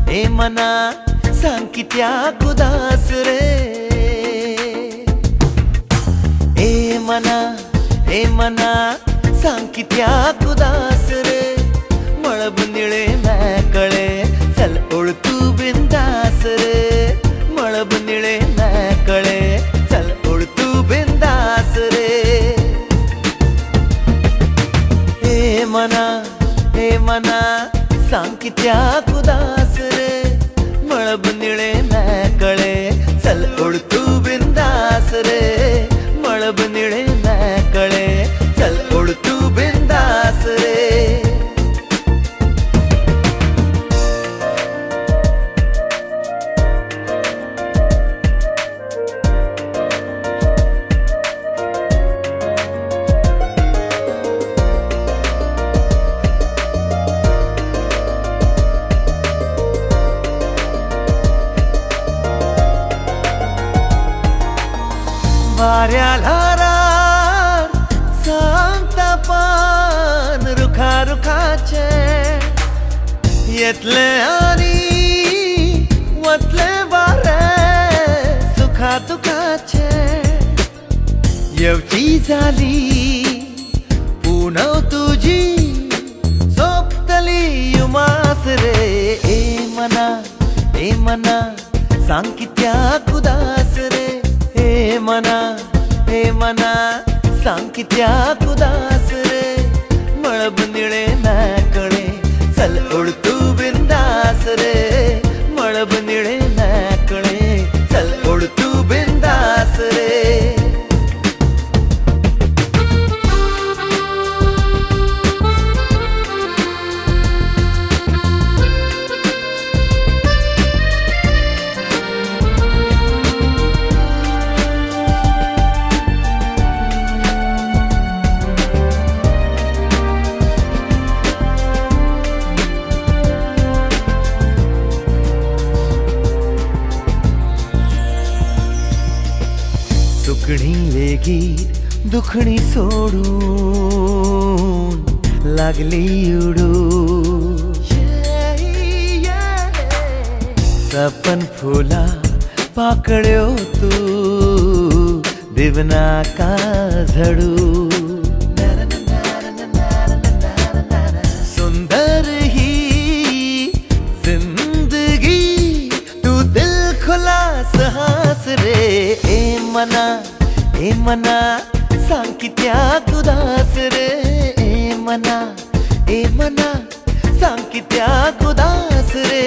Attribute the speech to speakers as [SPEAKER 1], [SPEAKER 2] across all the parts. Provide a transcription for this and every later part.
[SPEAKER 1] ए मना सांग कित्याक उदास रे ए मना सांग कित्याक उदास रे मळब निळे मॅकळे चल ओळ तू बिंदास रे मळब निळे मॅकळे चल ओळ तू बिंदास रे ए मना सांग कित्याक उदास रे मळब निळे मॅकळे चल ओळ तू बिंदास रे मळब निळे मॅकळे चल ओळ तू बिंदास रे वाऱ्याला रार सांगता पान रुखा रुखाचे येतले आणि वतले वारे सुखा दुखाचे येवची झाली पुनव तुझी सोपतली उमास रे ए मना सांग कित्याक उदास रे ए मना सांग कित्याक उदास रे मळब निळे मॅकळे चल ओळ तू बिंदास रे मळब निळे मॅकळे चल ओळ तू बिंदास रे सुकणी लेगीत दुखणी सोडून लागली उडू सपन फुला पाकळ्यो तू दिवना का झडू सुंदर ही जिंदगी तू दिल खुलास हास रे ए मना सांग कित्याक उदास रे ए मना सांग कित्याक उदास रे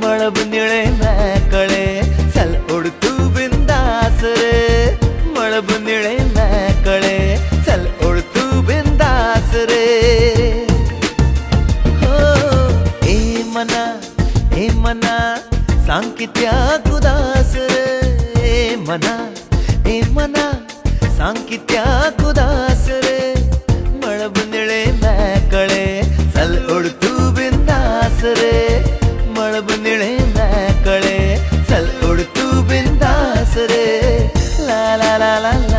[SPEAKER 1] मळब निळे मॅकळे चल ओळ तू बिंदास रे मळब निळे मॅकळे चल ओळ तू बिंदास रे हो ए मना सांग कित्याक उदास रे ए मना सांग कित्याक उदास रे मळब निळे मॅकळे चल ओळ तू बिंदास रे मळब निळे मॅकळे चल ओळ तू बिंदास रे ला ला ला ला